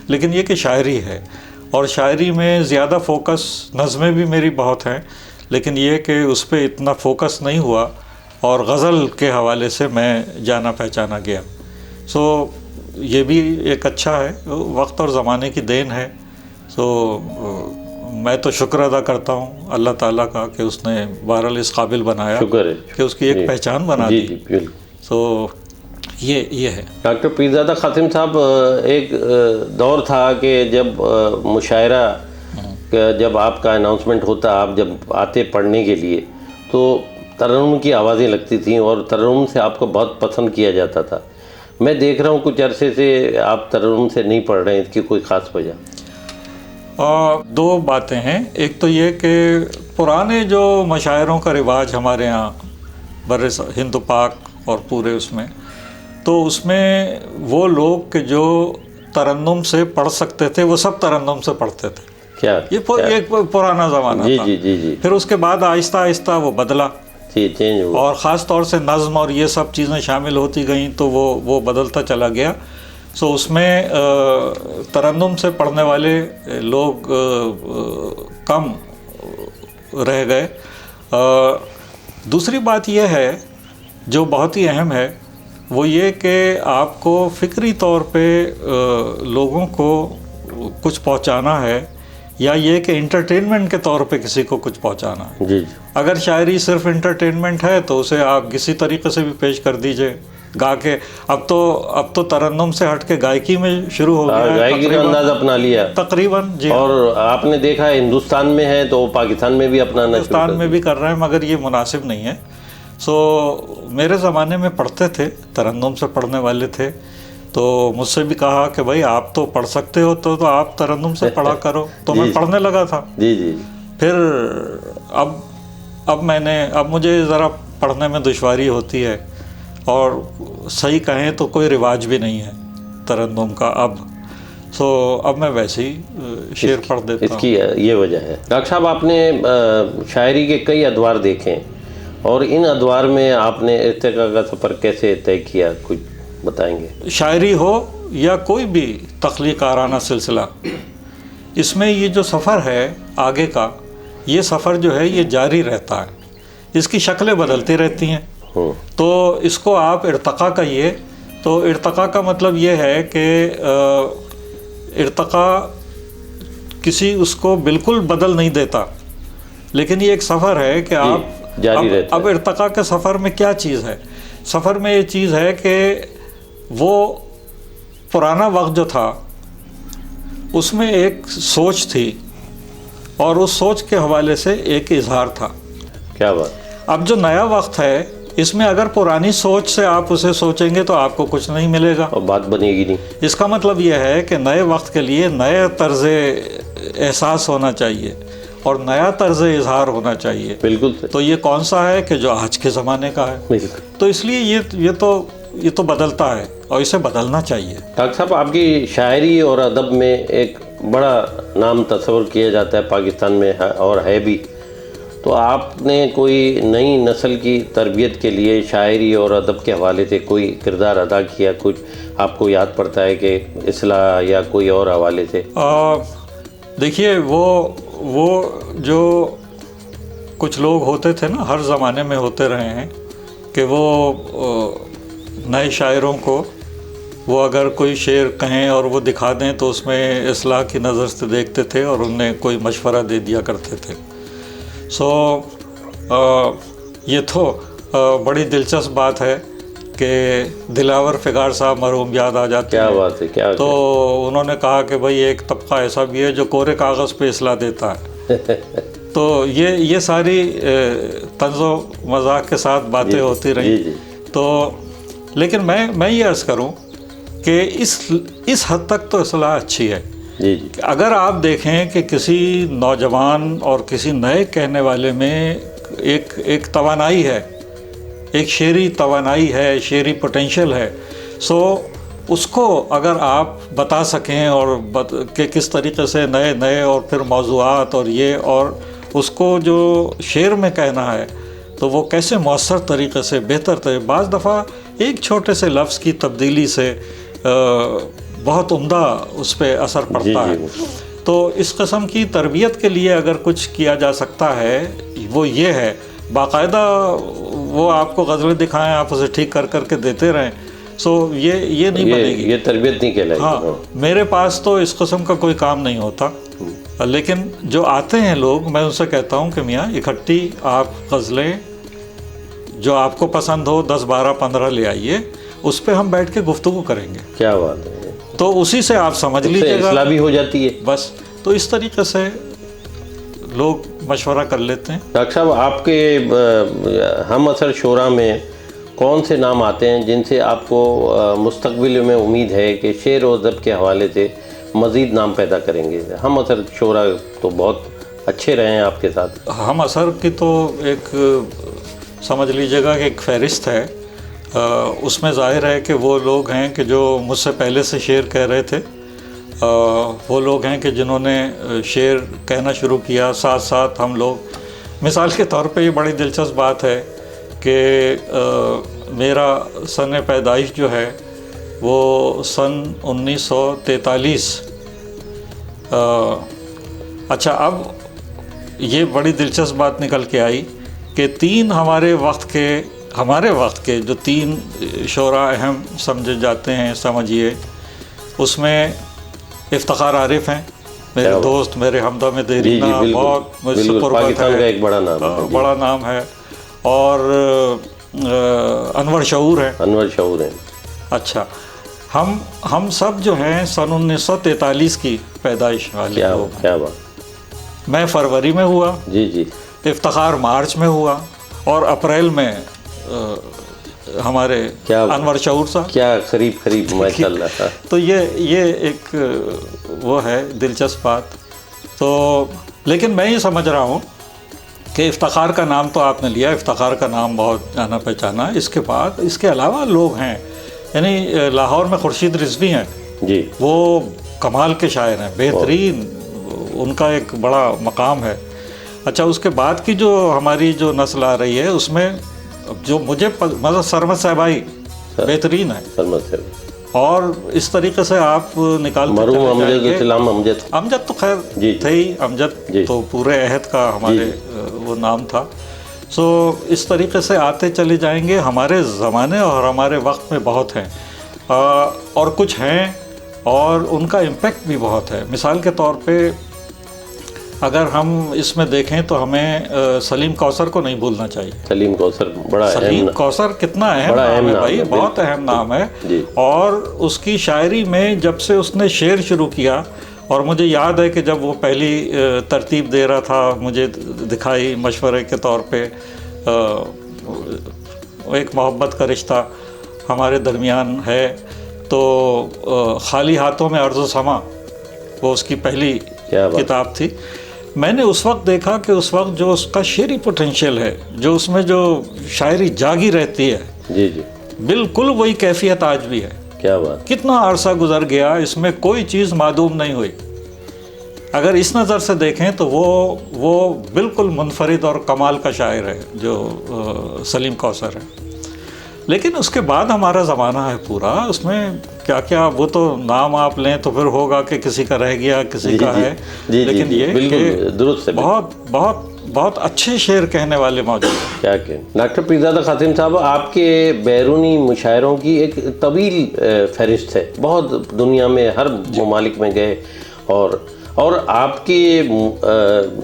لیکن یہ کہ شاعری ہے، اور شاعری میں زیادہ فوکس، نظمیں بھی میری بہت ہیں لیکن یہ کہ اس پہ اتنا فوکس نہیں ہوا، اور غزل کے حوالے سے میں جانا پہچانا گیا۔ یہ بھی ایک اچھا ہے، وقت اور زمانے کی دین ہے۔ میں تو شکر ادا کرتا ہوں اللہ تعالیٰ کا کہ اس نے بہرحال اس قابل بنایا، شکر ہے کہ اس کی ایک پہچان بنا دی۔ یہ ہے۔ ڈاکٹر پیرزادہ قاسم صاحب، ایک دور تھا کہ جب مشاعرہ، جب آپ کا اناؤنسمنٹ ہوتا، آپ جب آتے پڑھنے کے لیے، تو ترنم کی آوازیں لگتی تھیں اور ترنم سے آپ کو بہت پسند کیا جاتا تھا۔ میں دیکھ رہا ہوں کچھ عرصے سے آپ ترنم سے نہیں پڑھ رہے ہیں، اس کی کوئی خاص وجہ؟ دو باتیں ہیں۔ ایک تو یہ کہ پرانے جو مشاعروں کا رواج ہمارے ہاں بر ہند و پاک اور پورے اس میں، تو اس میں وہ لوگ کہ جو ترنم سے پڑھ سکتے تھے وہ سب ترنم سے پڑھتے تھے۔ کیا یہ ایک پرانا زمانہ تھا۔ جی۔ پھر اس کے بعد آہستہ آہستہ وہ بدلا، چینج ہوا، اور خاص طور سے نظم اور یہ سب چیزیں شامل ہوتی گئیں تو وہ بدلتا چلا گیا۔ اس میں ترنم سے پڑھنے والے لوگ کم رہ گئے۔ دوسری بات یہ ہے جو بہت ہی اہم ہے، وہ یہ کہ آپ کو فکری طور پہ لوگوں کو کچھ پہنچانا ہے، یا یہ کہ انٹرٹینمنٹ کے طور پہ کسی کو کچھ پہنچانا ہے۔ جی۔ اگر شاعری صرف انٹرٹینمنٹ ہے تو اسے آپ کسی طریقے سے بھی پیش کر دیجئے، گا کے۔ اب تو ترنم سے ہٹ کے گائکی میں شروع ہو گیا ہے، گائکی کا انداز اپنا لیا تقریباً۔ جی، اور آپ نے دیکھا ہے ہندوستان میں ہے تو پاکستان میں بھی اپنانا شروع ہندوستان میں بھی کر رہے ہیں، مگر یہ مناسب نہیں ہے۔ میرے زمانے میں پڑھتے تھے، ترنم سے پڑھنے والے تھے، تو مجھ سے بھی کہا کہ بھائی آپ تو پڑھ سکتے ہو تو آپ ترنم سے پڑھا کرو، تو میں پڑھنے لگا تھا۔ جی۔ پھر اب مجھے ذرا پڑھنے میں دشواری ہوتی ہے، اور صحیح کہیں تو کوئی رواج بھی نہیں ہے ترنم کا اب میں ویسے ہی شعر پڑھ دیتا ہوں۔ اس کی یہ وجہ ہے۔ ڈاکٹر صاحب، آپ نے شاعری کے کئی ادوار دیکھے ہیں، اور ان ادوار میں آپ نے ارتقاء کا سفر کیسے طے کیا، کچھ بتائیں گے؟ شاعری ہو یا کوئی بھی تخلیق آرانہ سلسلہ، اس میں یہ جو سفر ہے آگے کا، یہ سفر جو ہے یہ جاری رہتا ہے، اس کی شکلیں بدلتی رہتی ہیں۔ تو اس کو آپ ارتقاء کہیے، تو ارتقاء کا مطلب یہ ہے کہ ارتقاء کسی اس کو بالکل بدل نہیں دیتا، لیکن یہ ایک سفر ہے کہ آپ جاری رہتا ہے۔ اب ارتقاء کے سفر میں کیا چیز ہے؟ سفر میں یہ چیز ہے کہ وہ پرانا وقت جو تھا اس میں ایک سوچ تھی، اور اس سوچ کے حوالے سے ایک اظہار تھا۔ کیا بات؟ اب جو نیا وقت ہے اس میں اگر پرانی سوچ سے آپ اسے سوچیں گے تو آپ کو کچھ نہیں ملے گا، اور بات بنے گی نہیں۔ اس کا مطلب یہ ہے کہ نئے وقت کے لیے نئے طرز احساس ہونا چاہیے اور نیا طرز اظہار ہونا چاہیے۔ بالکل۔ تو یہ کون سا ہے کہ جو آج کے زمانے کا ہے، تو اس لیے یہ تو بدلتا ہے اور اسے بدلنا چاہیے۔ ڈاکٹر صاحب، آپ کی شاعری اور ادب میں ایک بڑا نام تصور کیا جاتا ہے پاکستان میں، اور ہے بھی، تو آپ نے کوئی نئی نسل کی تربیت کے لیے شاعری اور ادب کے حوالے سے کوئی کردار ادا کیا؟ کچھ آپ کو یاد پڑتا ہے کہ اصلاح یا کوئی اور حوالے سے؟ دیکھیے، وہ جو کچھ لوگ ہوتے تھے نا، ہر زمانے میں ہوتے رہے ہیں، کہ وہ نئے شاعروں کو وہ اگر کوئی شعر کہیں اور وہ دکھا دیں تو اس میں اصلاح کی نظر سے دیکھتے تھے اور انہیں کوئی مشورہ دے دیا کرتے تھے. یہ تو بڑی دلچسپ بات ہے کہ دلاور فگار صاحب مرحوم یاد آ جاتے ہیں. کیا بات ہے, کیا تو انہوں نے کہا کہ بھائی ایک طبقہ ایسا بھی ہے جو کورے کاغذ پہ اصلاح دیتا ہے. تو یہ ساری طنز و مذاق کے ساتھ باتیں ہوتی رہیں. تو لیکن میں یہ عرض کروں کہ اس حد تک تو اصلاح اچھی ہے. اگر آپ دیکھیں کہ کسی نوجوان اور کسی نئے کہنے والے میں ایک توانائی ہے, ایک شعری توانائی ہے, شعری پوٹینشیل ہے, اس کو اگر آپ بتا سکیں اور کہ کس طریقے سے نئے اور پھر موضوعات اور اس کو جو شعر میں کہنا ہے تو وہ کیسے مؤثر طریقے سے, بہتر طریقے, بعض دفعہ ایک چھوٹے سے لفظ کی تبدیلی سے بہت عمدہ اس پہ اثر پڑتا ہے. تو اس قسم کی تربیت کے لیے اگر کچھ کیا جا سکتا ہے وہ یہ ہے, باقاعدہ وہ آپ کو غزلیں دکھائیں, آپ اسے ٹھیک کر کے دیتے رہیں. یہ نہیں بنے گی, یہ تربیت نہیں کہلائے گی. ہاں, میرے پاس تو اس قسم کا کوئی کام نہیں ہوتا, لیکن جو آتے ہیں لوگ میں ان سے کہتا ہوں کہ میاں اکٹھی آپ غزلیں جو آپ کو پسند ہو 10 12 15 لے آئیے, اس پہ ہم بیٹھ کے گفتگو کریں گے. کیا بات ہے. تو اسی سے آپ سمجھ لیجیے گا, اصلاح بھی ہو جاتی ہے بس. تو اس طریقے سے لوگ مشورہ کر لیتے ہیں. ڈاکٹر صاحب, آپ کے ہم اثر شعراء میں کون سے نام آتے ہیں جن سے آپ کو مستقبل میں امید ہے کہ شعر و ادب کے حوالے سے مزید نام پیدا کریں گے؟ ہم اثر شعراء تو بہت اچھے رہے ہیں آپ کے ساتھ. ہم اثر کی تو ایک سمجھ لیجیے گا کہ ایک فہرست ہے. اس میں ظاہر ہے کہ وہ لوگ ہیں کہ جو مجھ سے پہلے سے شعر کہہ رہے تھے, وہ لوگ ہیں کہ جنہوں نے شعر کہنا شروع کیا, ساتھ ساتھ ہم لوگ. مثال کے طور پہ یہ بڑی دلچسپ بات ہے کہ میرا سن پیدائش جو ہے وہ سن 1943. اچھا, اب یہ بڑی دلچسپ بات نکل کے آئی کہ ہمارے وقت کے جو 3 شعراء اہم سمجھے جاتے ہیں, سمجھیے, اس میں افتخار عارف ہیں, میرے دوست, میرے ہمدم دیرینہ, بہت مجھ سے قربت ہے, ایک بڑا نام ہے. اور انور شعور ہیں. اچھا, ہم سب جو ہیں سن 1943 کی پیدائش والے لوگ. کیا بات. میں فروری میں ہوا, افتخار مارچ میں ہوا, اور اپریل میں ہمارے انور شعور صاحب. کیا قریب ماشاء اللہ. تو یہ ایک وہ ہے دلچسپ بات. تو لیکن میں یہ سمجھ رہا ہوں کہ افتخار کا نام تو آپ نے لیا, افتخار کا نام بہت جانا پہچانا. اس کے بعد اس کے علاوہ لوگ ہیں, یعنی لاہور میں خورشید رضوی ہیں, وہ کمال کے شاعر ہیں, بہترین, ان کا ایک بڑا مقام ہے. اچھا, اس کے بعد کی جو ہماری جو نسل آ رہی ہے اس میں جو مجھے مطلب سرمد صاحبائی بہترین ہے. اور اس طریقے سے آپ نکالتے امجد تو خیر تھے ہی, امجد تو پورے عہد کا ہمارے وہ نام تھا. اس طریقے سے آتے چلے جائیں گے. ہمارے زمانے اور ہمارے وقت میں بہت ہیں, اور کچھ ہیں اور ان کا امپیکٹ بھی بہت ہے. مثال کے طور پہ اگر ہم اس میں دیکھیں تو ہمیں سلیم کوثر کو نہیں بھولنا چاہیے. سلیم کوثر کتنا اہم نام ہے بھائی, بہت اہم نام ہے. اور اس کی شاعری میں جب سے اس نے شعر شروع کیا, اور مجھے یاد ہے کہ جب وہ پہلی ترتیب دے رہا تھا, مجھے دکھائی مشورے کے طور پہ, ایک محبت کا رشتہ ہمارے درمیان ہے, تو خالی ہاتھوں میں عرض و سما, وہ اس کی پہلی کتاب تھی. میں نے اس وقت دیکھا کہ اس وقت جو اس کا شعری پوٹینشیل ہے, جو اس میں جو شاعری جاگی رہتی ہے, بالکل وہی کیفیت آج بھی ہے. کیا بات. کتنا عرصہ گزر گیا, اس میں کوئی چیز معدوم نہیں ہوئی. اگر اس نظر سے دیکھیں تو وہ بالکل منفرد اور کمال کا شاعر ہے جو سلیم کوثر ہے. لیکن اس کے بعد ہمارا زمانہ ہے پورا, اس میں کیا وہ تو نام آپ لیں تو پھر ہوگا کہ کسی کا رہ گیا, کسی کا ہے. لیکن یہ کہ بہت بہت اچھے شعر کہنے والے موجود ہیں. کیا کہ ڈاکٹر پیرزادہ قاسم صاحب، آپ کے بیرونی مشاعروں کی ایک طویل فہرست ہے، بہت دنیا میں ہر ممالک میں گئے، اور آپ کے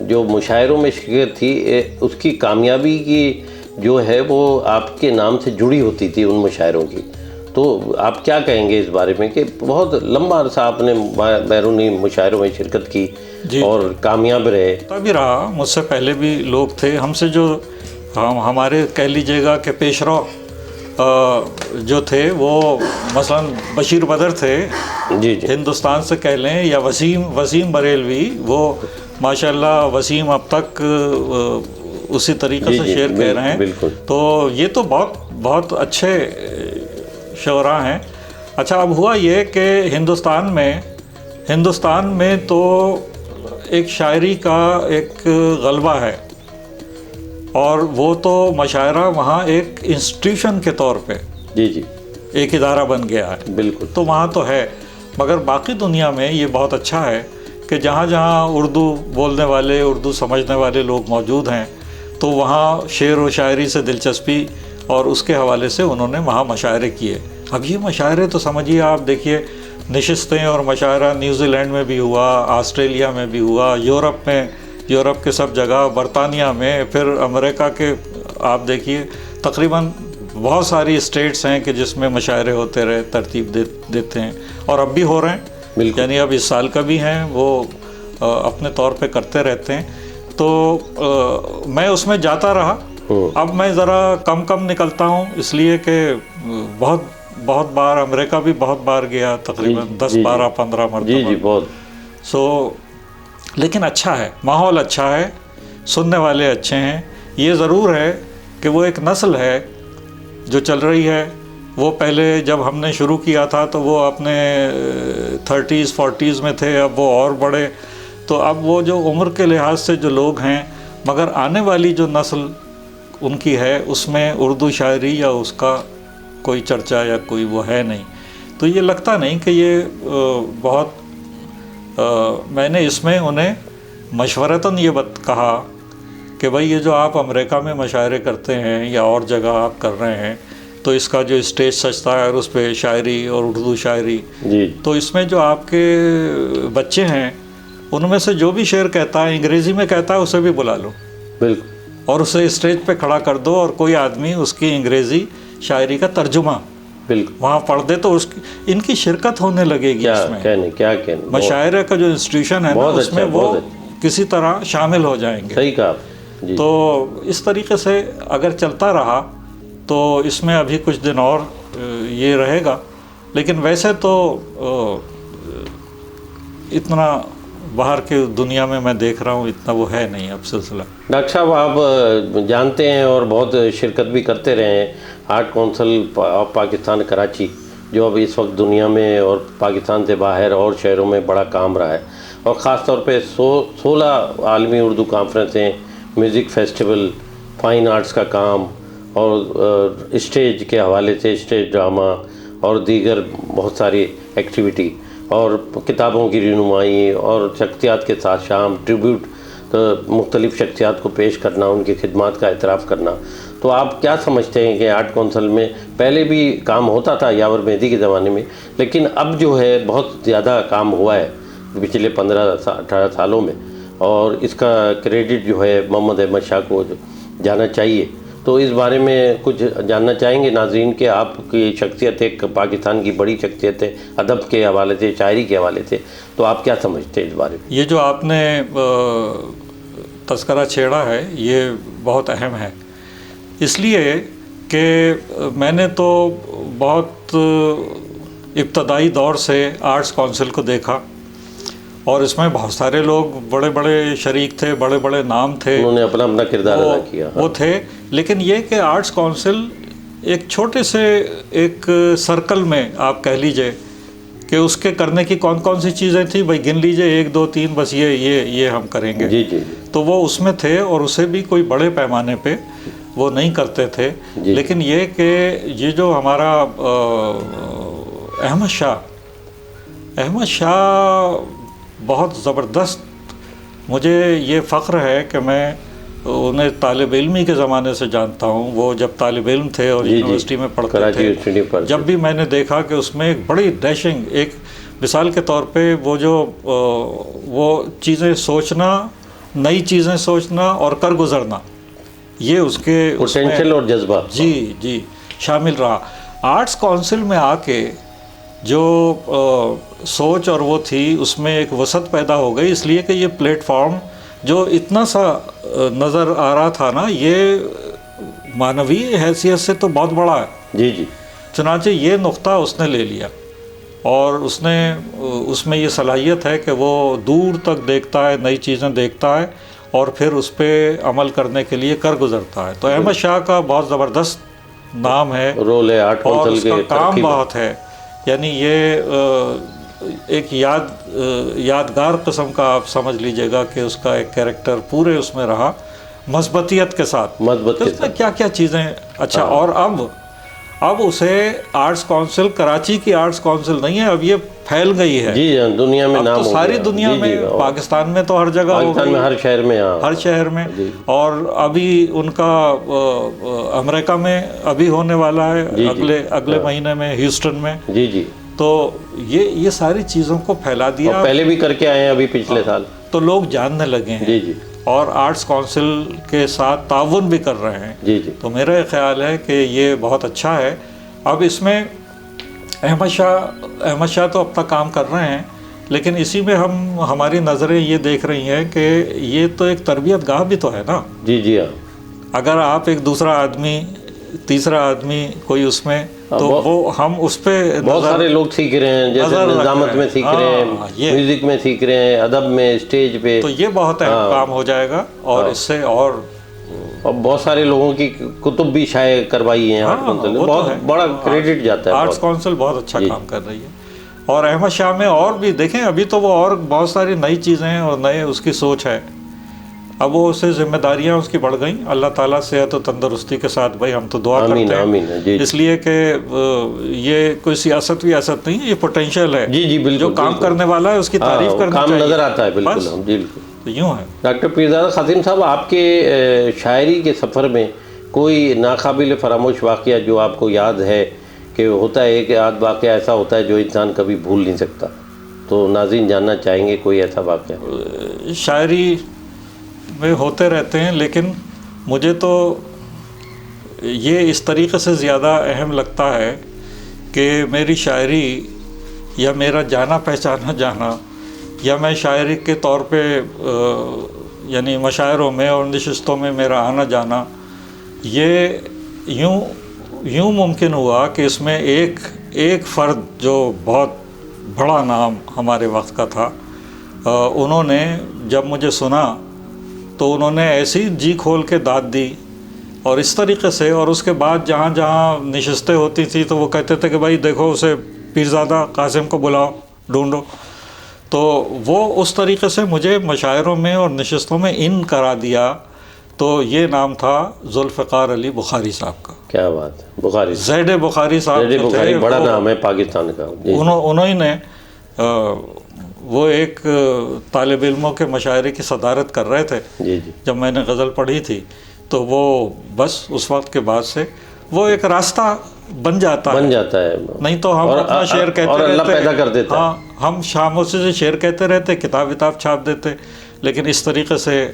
جو مشاعروں میں شرکت تھی اس کی کامیابی کی جو ہے وہ آپ کے نام سے جڑی ہوتی تھی ان مشاعروں کی. تو آپ کیا کہیں گے اس بارے میں کہ بہت لمبا عرصہ آپ نے بیرونی مشاعروں میں شرکت کی اور کامیاب رہے؟ تبھی رہا، مجھ سے پہلے بھی لوگ تھے، ہم سے جو ہمارے کہہ لیجیے گا کہ پیشرو جو تھے، وہ مثلا بشیر بدر تھے جی ہندوستان سے کہہ لیں، یا وسیم بریلوی، وہ ماشاءاللہ وسیم اب تک اسی طریقے سے شعر کہہ رہے ہیں. بالکل. تو یہ تو بہت اچھے شعراء ہیں. اچھا، اب ہوا یہ کہ ہندوستان میں تو ایک شاعری کا ایک غلبہ ہے، اور وہ تو مشاعرہ وہاں ایک انسٹیٹیوشن کے طور پہ جی ایک ادارہ بن گیا ہے. بالکل. تو وہاں تو ہے، مگر باقی دنیا میں یہ بہت اچھا ہے کہ جہاں جہاں اردو بولنے والے، اردو سمجھنے والے لوگ موجود ہیں، تو وہاں شعر و شاعری سے دلچسپی اور اس کے حوالے سے انہوں نے وہاں مشاعرے کیے. اب یہ مشاعرے تو سمجھیے آپ، دیکھیے نشستیں اور مشاعرہ نیوزی لینڈ میں بھی ہوا، آسٹریلیا میں بھی ہوا، یورپ کے سب جگہ، برطانیہ میں، پھر امریکہ کے آپ دیکھیے تقریباً بہت ساری اسٹیٹس ہیں کہ جس میں مشاعرے ہوتے رہے، ترتیب دیتے ہیں، اور اب بھی ہو رہے ہیں. یعنی اب اس سال کا بھی ہیں، وہ اپنے طور پہ کرتے رہتے ہیں. تو میں اس میں جاتا رہا. اب میں ذرا کم نکلتا ہوں، اس لیے کہ بہت بار امریکہ بھی بہت بار گیا، تقریباً 10 12 15 مرتبہ. جی بہت. لیکن اچھا ہے، ماحول اچھا ہے، سننے والے اچھے ہیں. یہ ضرور ہے کہ وہ ایک نسل ہے جو چل رہی ہے. وہ پہلے جب ہم نے شروع کیا تھا تو وہ اپنے 30s 40s میں تھے، اب وہ اور بڑے. تو اب وہ جو عمر کے لحاظ سے جو لوگ ہیں، مگر آنے والی جو نسل ان کی ہے، اس میں اردو شاعری یا اس کا کوئی چرچا یا کوئی وہ ہے نہیں. تو یہ لگتا نہیں کہ یہ بہت میں نے اس میں انہیں مشورتاً یہ کہا کہ بھائی یہ جو آپ امریکہ میں مشاعرے کرتے ہیں یا اور جگہ آپ کر رہے ہیں، تو اس کا جو اسٹیج سجتا ہے اور اس پہ شاعری اور اردو شاعری، تو اس میں جو آپ کے بچے ہیں ان میں سے جو بھی شعر کہتا ہے، انگریزی میں کہتا ہے، اسے بھی بلا لو. بالکل. اور اسے اسٹیج پہ کھڑا کر دو، اور کوئی آدمی اس کی انگریزی شاعری کا ترجمہ بالکل وہاں پڑھ دے، تو ان کی شرکت ہونے لگے گی. اس میں کیا مشاعرے کا جو انسٹیٹیوشن ہے نا، اس میں وہ کسی طرح شامل ہو جائیں گے. صحیح کہا. تو اس طریقے سے اگر چلتا رہا تو اس میں ابھی کچھ دن اور یہ رہے گا. لیکن ویسے تو اتنا باہر کے دنیا میں دیکھ رہا ہوں اتنا وہ ہے نہیں اب سلسلہ. ڈاکٹر صاحب، آپ جانتے ہیں اور بہت شرکت بھی کرتے رہے ہیں، art council of Pakistan Karachi, جو اب اس وقت دنیا میں اور پاکستان سے باہر اور شہروں میں بڑا کام رہا ہے، اور خاص طور پہ 16 عالمی اردو کانفرنسیں، میوزک فیسٹیول، فائن آرٹس کا کام، اور اسٹیج کے حوالے سے اسٹیج ڈرامہ اور دیگر بہت ساری ایکٹیویٹی، اور کتابوں کی رونمائی، اور شخصیات کے ساتھ شام، ٹریبیوٹ، مختلف شخصیات کو پیش کرنا، ان کی خدمات کا اعتراف کرنا. تو آپ کیا سمجھتے ہیں کہ آرٹ کونسل میں پہلے بھی کام ہوتا تھا یاور مہدی کے زمانے میں، لیکن اب جو ہے بہت زیادہ کام ہوا ہے پچھلے 15-18 سالوں میں، اور اس کا کریڈٹ جو ہے محمد احمد شاہ کو جانا چاہیے. تو اس بارے میں کچھ جاننا چاہیں گے ناظرین کہ آپ کی شخصیت ایک پاکستان کی بڑی شخصیت ہے، ادب کے حوالے سے، شاعری کے حوالے سے، تو آپ کیا سمجھتے ہیں اس بارے میں؟ یہ جو آپ نے تذکرہ چھیڑا ہے یہ بہت اہم ہے، اس لیے کہ میں نے تو بہت ابتدائی دور سے آرٹس کونسل کو دیکھا، اور اس میں بہت سارے لوگ بڑے بڑے شریک تھے، بڑے بڑے نام تھے، انہوں نے اپنا کردار ادا کیا. وہ تھے. لیکن یہ کہ آرٹس کونسل ایک چھوٹے سے ایک سرکل میں آپ کہہ لیجئے کہ اس کے کرنے کی کون سی چیزیں تھیں، بھائی گن لیجئے 1 2 3 بس یہ ہم کریں گے. جی. تو وہ اس میں تھے، اور اسے بھی کوئی بڑے پیمانے پہ وہ نہیں کرتے تھے. لیکن یہ کہ یہ جو ہمارا احمد شاہ بہت زبردست، مجھے یہ فخر ہے کہ میں انہیں طالب علمی کے زمانے سے جانتا ہوں، وہ جب طالب علم تھے اور یونیورسٹی میں پڑھتے تھے، جب بھی میں نے دیکھا کہ اس میں ایک بڑی ڈیشنگ، ایک مثال کے طور پہ وہ چیزیں سوچنا، نئی چیزیں سوچنا اور کر گزرنا، یہ اس کے پوٹینشل اور جذبہ جی شامل رہا۔ آرٹس کونسل میں آ کے جو سوچ اور وہ تھی، اس میں ایک وسعت پیدا ہو گئی، اس لیے کہ یہ پلیٹ فارم جو اتنا سا نظر آ رہا تھا نا، یہ معنوی حیثیت سے تو بہت بڑا ہے۔ جی چنانچہ یہ نقطہ اس نے لے لیا اور اس میں یہ صلاحیت ہے کہ وہ دور تک دیکھتا ہے، نئی چیزیں دیکھتا ہے اور پھر اس پہ عمل کرنے کے لیے کر گزرتا ہے۔ تو احمد شاہ کا بہت زبردست نام ہے، رول ہے آرٹ اور کونسل اس کا کام بہت ہے، یعنی یہ ایک یادگار قسم کا آپ سمجھ لیجئے گا کہ اس کا ایک کیریکٹر پورے اس میں رہا، مثبتیت کے ساتھ، اس میں کیا کیا چیزیں اچھا۔ اور اب اسے آرٹس کونسل، کراچی کی آرٹس کونسل نہیں ہے، اب یہ پھیل گئی ہے جی دنیا میں، اب تو ساری دنیا میں، پاکستان میں تو ہر جگہ ہو گئی، ہر شہر میں، ہر شہر میں، اور ابھی ان کا امریکہ میں ابھی ہونے والا ہے اگلے مہینے میں، ہیوسٹن میں۔ جی تو یہ ساری چیزوں کو پھیلا دیا، پہلے بھی کر کے آئے ہیں ابھی پچھلے سال، تو لوگ جاننے لگے ہیں جی اور آرٹس کونسل کے ساتھ تعاون بھی کر رہے ہیں۔ جی تو میرا خیال ہے کہ یہ بہت اچھا ہے۔ اب اس میں احمد شاہ تو اپنا کام کر رہے ہیں، لیکن اسی میں ہماری نظریں یہ دیکھ رہی ہیں کہ یہ تو ایک تربیت گاہ بھی تو ہے نا۔ جی ہاں، اگر آپ ایک دوسرا آدمی، تیسرا آدمی کوئی اس میں، تو وہ ہم اس پہ بہت سارے لوگ سیکھ رہے ہیں، جیسے نظامت میں سیکھ رہے ہیں، میوزک میں سیکھ رہے ہیں، ادب میں، اسٹیج پہ، تو یہ بہت اہم کام ہو جائے گا، اور اس سے اور بہت سارے لوگوں کی کتب بھی شائع کروائی ہیں آرٹ کونسل، بہت بڑا کریڈٹ جاتا ہے، آرٹس کونسل بہت اچھا کام کر رہی ہے۔ اور احمد شاہ میں اور بھی دیکھیں، ابھی تو وہ اور بہت ساری نئی چیزیں ہیں اور نئے اس کی سوچ ہے، اب وہ اسے ذمہ داریاں اس کی بڑھ گئیں۔ اللہ تعالیٰ صحت و تندرستی کے ساتھ بھائی ہم تو دعا کرتے ہیں، اس لیے کہ یہ کوئی سیاست ویاست نہیں، یہ پوٹینشیل ہے، جو کام کرنے والا ہے اس کی تعریف کرنا چاہیے، کام نظر آتا ہے، بالکل بالکل یوں ہے۔ ڈاکٹر پیرزادہ قاسم صاحب، آپ کے شاعری کے سفر میں کوئی ناقابل فراموش واقعہ جو آپ کو یاد ہے، کہ ہوتا ہے ایک آدھ واقعہ ایسا ہوتا ہے جو انسان کبھی بھول نہیں سکتا، تو ناظرین جاننا چاہیں گے کوئی ایسا واقعہ؟ شاعری میں ہوتے رہتے ہیں، لیکن مجھے تو یہ اس طریقے سے زیادہ اہم لگتا ہے کہ میری شاعری یا میرا جانا پہچانا جانا، یا میں شاعری کے طور پہ یعنی مشاعروں میں اور نشستوں میں میرا آنا جانا، یہ یوں ممکن ہوا کہ اس میں ایک فرد جو بہت بڑا نام ہمارے وقت کا تھا، انہوں نے جب مجھے سنا تو انہوں نے ایسی جی کھول کے داد دی، اور اس طریقے سے، اور اس کے بعد جہاں جہاں نشستیں ہوتی تھیں تو وہ کہتے تھے کہ بھائی دیکھو اسے پیرزادہ قاسم کو بلاؤ، ڈھونڈو، تو وہ اس طریقے سے مجھے مشاعروں میں اور نشستوں میں ان کرا دیا۔ تو یہ نام تھا ذوالفقار علی بخاری صاحب کا۔ کیا بات ہے، بخاری، زید بخاری صاحب بخاری بڑا نام ہے پاکستان کا، انہوں نے وہ ایک طالب علموں کے مشاعرے کی صدارت کر رہے تھے، جب میں نے غزل پڑھی تھی، تو وہ بس اس وقت کے بعد سے وہ ایک راستہ بن جاتا ہے، نہیں تو ہم اپنا شعر کہتے رہتے، ہاں ہم خاموشی سے شعر کہتے رہتے، کتاب چھاپ دیتے، لیکن اس طریقے سے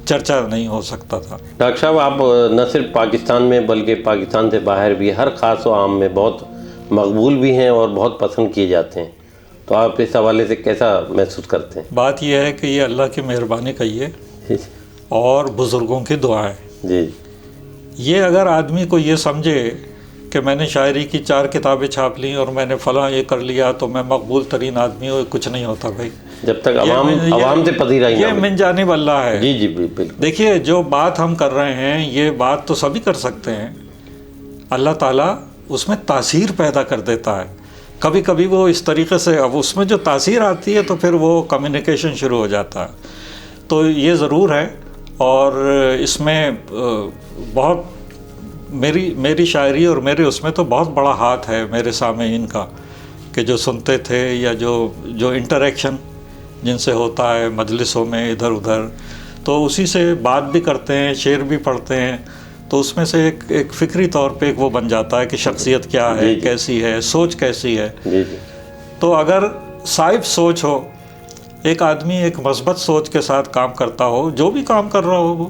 چرچا نہیں ہو سکتا تھا۔ ڈاکٹر صاحب، آپ نہ صرف پاکستان میں بلکہ پاکستان سے باہر بھی ہر خاص و عام میں بہت مقبول بھی ہیں اور بہت پسند کیے جاتے ہیں، تو آپ اس حوالے سے کیسا محسوس کرتے ہیں؟ بات یہ ہے کہ یہ اللہ کی مہربانی کہیے اور بزرگوں کی دعا ہے۔ جی، یہ اگر آدمی کو یہ سمجھے کہ میں نے شاعری کی 4 کتابیں چھاپ لیں اور میں نے فلاں یہ کر لیا تو میں مقبول ترین آدمی ہوں، کچھ نہیں ہوتا بھائی، جب تک عوام سے پذیرائی نہ، یہ من جانب اللہ ہے۔ جی بالکل۔ دیکھیے، جو بات ہم کر رہے ہیں یہ بات تو سبھی کر سکتے ہیں، اللہ تعالیٰ اس میں تاثیر پیدا کر دیتا ہے، کبھی کبھی وہ اس طریقے سے، اب اس میں جو تاثیر آتی ہے تو پھر وہ کمیونیکیشن شروع ہو جاتا ہے، تو یہ ضرور ہے۔ اور اس میں بہت میری شاعری اور میرے اس میں تو بہت بڑا ہاتھ ہے میرے سامعین کا، کہ جو سنتے تھے یا جو انٹریکشن جن سے ہوتا ہے مجلسوں میں ادھر ادھر، تو اسی سے بات بھی کرتے ہیں، شعر بھی پڑھتے ہیں، تو اس میں سے ایک فکری طور پہ ایک وہ بن جاتا ہے کہ شخصیت کیا ہے، کیسی ہے، سوچ کیسی ہے۔ تو اگر صائب سوچ ہو، ایک آدمی ایک مثبت سوچ کے ساتھ کام کرتا ہو، جو بھی کام کر رہا ہو، وہ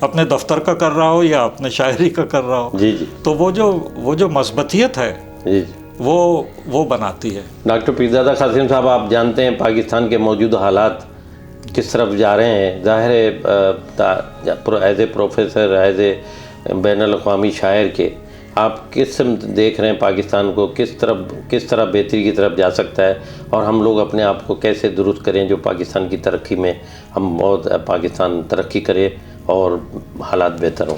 اپنے دفتر کا کر رہا ہو یا اپنے شاعری کا کر رہا ہو، تو وہ جو مثبتیت ہے وہ بناتی ہے۔ ڈاکٹر پیرزادہ قاسم صاحب، آپ جانتے ہیں پاکستان کے موجودہ حالات کس طرف جا رہے ہیں۔ ظاہر ہے as a professor, as a بین الاقوامی شاعر کے، آپ کس دیکھ رہے ہیں پاکستان کو، کس طرح بہتری کی طرف جا سکتا ہے، اور ہم لوگ اپنے آپ کو کیسے درست کریں جو پاکستان کی ترقی میں ہم بہت پاکستان ترقی کرے اور حالات بہتر ہوں؟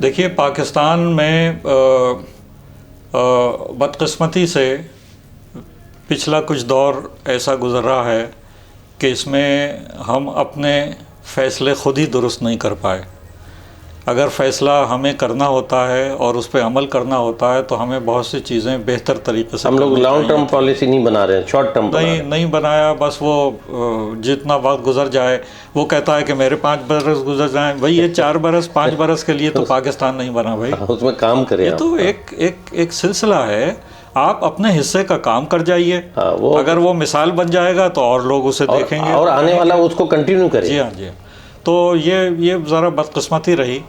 دیکھیے، پاکستان میں بدقسمتی سے پچھلا کچھ دور ایسا گزر رہا ہے کہ اس میں ہم اپنے فیصلے خود ہی درست نہیں کر پائے۔ اگر فیصلہ ہمیں کرنا ہوتا ہے اور اس پہ عمل کرنا ہوتا ہے تو ہمیں بہت سی چیزیں بہتر طریقے سے ہم لوگ لانگ ٹرم پالیسی نہیں بنا رہے ہیں، شارٹ ٹرم نہیں بنایا۔ بس وہ جتنا وقت گزر جائے، وہ کہتا ہے کہ میرے 5 برس گزر جائیں، بھائی یہ 4 برس 5 برس کے لیے تو پاکستان نہیں بنا بھائی، اس میں کام کریں۔ یہ تو ایک سلسلہ ہے، آپ اپنے حصے کا کام کر جائیے، اگر وہ مثال بن جائے گا تو اور لوگ اسے دیکھیں گے اور آنے والا اس کو کنٹینیو کرے۔ جی ہاں۔ تو یہ ذرا بدقسمتی رہی،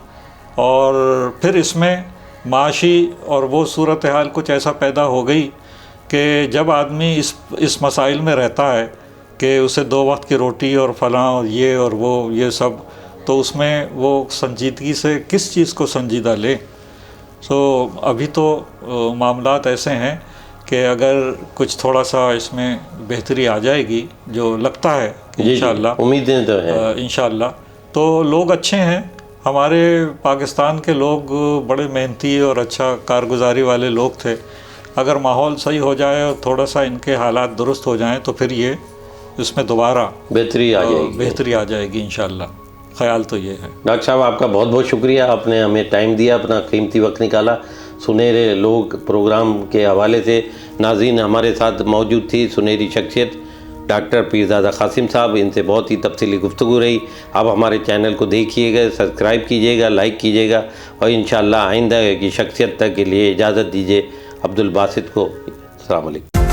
اور پھر اس میں معاشی اور وہ صورتحال کچھ ایسا پیدا ہو گئی کہ جب آدمی اس مسائل میں رہتا ہے کہ اسے 2 وقت کی روٹی اور فلاں اور یہ سب، تو اس میں وہ سنجیدگی سے کس چیز کو سنجیدہ لے۔ ابھی تو معاملات ایسے ہیں کہ اگر کچھ تھوڑا سا اس میں بہتری آ جائے گی، جو لگتا ہے انشاءاللہ، امیدیں تو ہیں انشاءاللہ، تو لوگ اچھے ہیں، ہمارے پاکستان کے لوگ بڑے محنتی اور اچھا کارگزاری والے لوگ تھے۔ اگر ماحول صحیح ہو جائے اور تھوڑا سا ان کے حالات درست ہو جائیں تو پھر یہ اس میں دوبارہ بہتری آ جائے گی انشاءاللہ۔ خیال تو یہ ہے۔ ڈاکٹر صاحب، آپ کا بہت بہت شکریہ، آپ نے ہمیں ٹائم دیا، اپنا قیمتی وقت نکالا۔ سنہرے لوگ پروگرام کے حوالے سے ناظرین ہمارے ساتھ موجود تھی سنہری شخصیت ڈاکٹر پیرزادہ قاسم صاحب، ان سے بہت ہی تفصیلی گفتگو رہی۔ آپ ہمارے چینل کو دیکھیے گا، سبسکرائب کیجیے گا، لائک کیجیے گا، اور انشاءاللہ آئندہ کی شخصیت تک کے لیے اجازت دیجیے عبدالباسط کو۔ السلام علیکم۔